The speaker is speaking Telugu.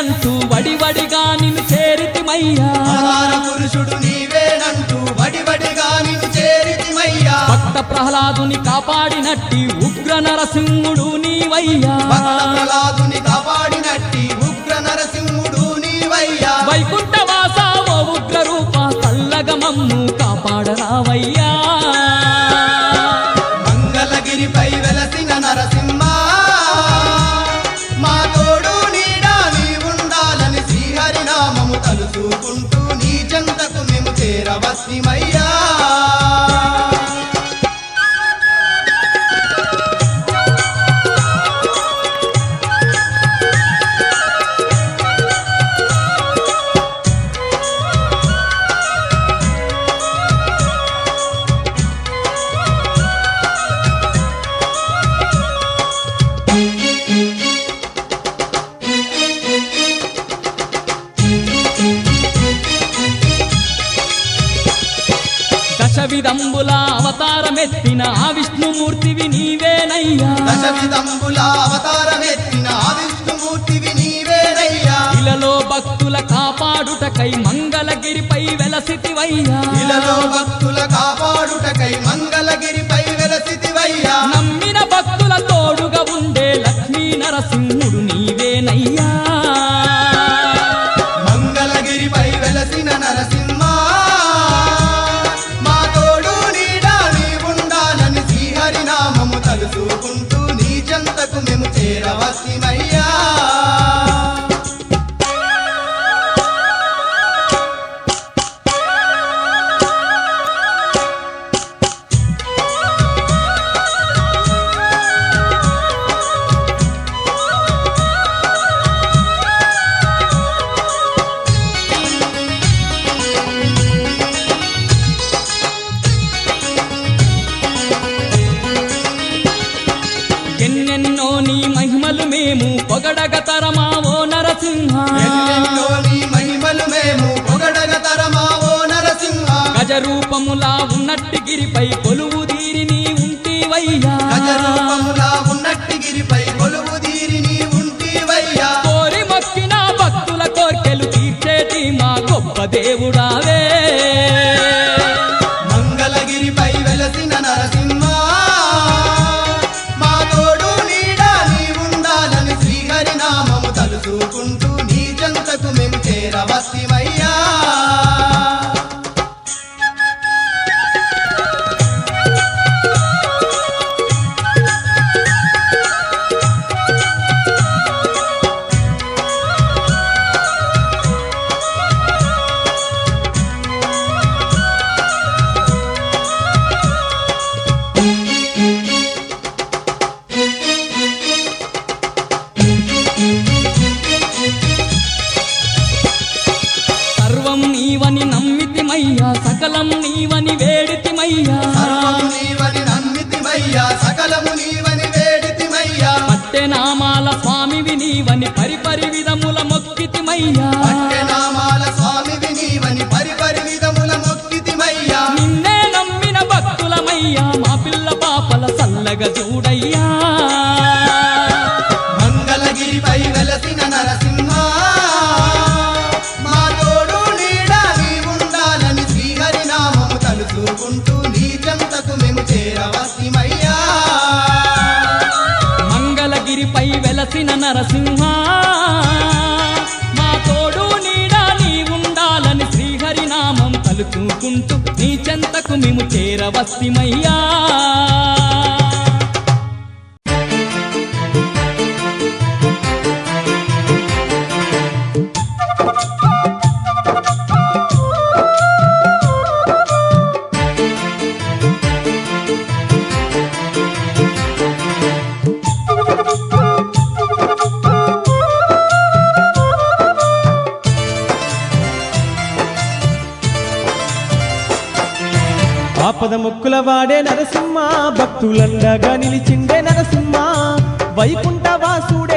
నీవేనంటూ వడివడిగా నిన్ను చేరితిమయ్యా అవతార పురుషుడు నీవేనంటూ వడివడిగా నిన్ను చేరితిమయ్యా భక్త ప్రహ్లాదుని కాపాడినట్టి ఉగ్ర నరసింహుడు నీవయ్యా భక్త ప్రహ్లాదుని కాపాడినట్టి ఉగ్ర నరసింహుడు నీవయ్యా వైకుంఠవాస ఓ ఉగ్ర రూప చల్లగా మమ్ము కాపాడరావయ్యా మంగళగిరిపై వెలసిన నరసింహ మా తోడు నీడా నీ ఉండాలని శ్రీహరినామము తలుచుకుంటూ నీ చెంతకు మేము చేరవస్తిమయ్యా దశవిధంబుల అవతారమెత్తిన ఆ విష్ణుమూర్తివి నీవేనయ్యా దశవిధంబుల అవతారమెత్తిన ఆ విష్ణుమూర్తివి నీవేనయ్యా ఇలలో భక్తుల కాపాడుటకై మంగళగిరిపై వెలసితివయ్యా ఇలలో భక్తుల కాపాడుటకై మంగళగిరిపై వెలసితివయ్యా నమ్మిన భక్తుల తోడుగా ఉండే లక్ష్మీ నరసింహుడు నీవేనయ్యా మంగళగిరిపై వెలసిన నరసింహ మా తోడు నీడా నీ ఉండాలని శ్రీహరినామము తలుచుకుంటూ నీ చెంతకు మేము చేరవస్తిమయ్యా ఎన్నెన్నో నీ మహిమలు మేము పొగడగ తరమా ఓ నరసింహ ఎన్నెన్నో నీ మహిమలు మేము పొగడగ తరమా ఓ నరసింహ గజ రూపములా ఉన్నట్టి గిరిపై కొలువు తీరి నీ ఉంటివయ్యా గజరూపములా ఉన్నట్టి గిరిపై కొలువు తీరి నీ ఉంటివయ్యా కోరి మొక్కిన భక్తుల కోర్కెలు తీర్చేటి మా గొప్ప దేవుడావే మంగళగిరిపై వెలసిన నరసింహ మా తోడు నీడా నీ ఉండాలని శ్రీహరినామము తలుచుకుంటూ నీ చెంతకు మేము చేరవస్తిమయ్యా సర్వం నీవని నమ్మితిమయ్యా సకలం నీవని వేడితిమయ్యా సర్వము నీవని నమ్మితిమయ్యా సకలము నీవని వేడితిమయ్యా పట్టె నామాల స్వామివి నీవని పరిపరి విధముల మొక్కితిమయ్యా పట్టెనామాల స్వామివి నీవని పరిపరి విధముల మొక్కితిమయ్యా నిన్నే నమ్మిన భక్తులమయ్యా మా పిల్ల పాపల సల్లగ చూడయ్యా మంగళగిరిపై వెలసిన నరసింహ మా తోడు నీడా నీ ఉండాలని శ్రీహరినామము తలుచుకుంటూ నీ చెంతకు మేము చేరవస్తిమయ్యా మంగళగిరిపై వెలసిన నరసింహ మా తోడు నీడా నీ ఉండాలని శ్రీహరినామం తలుచుకుంటూ నీ చెంతకు మేము చేరవస్తిమయ్యా ఆపద ముక్కుల వాడే నరసింహ భక్తులండగా నిలిచిండే నరసింహ వైకుంఠ వాసుడే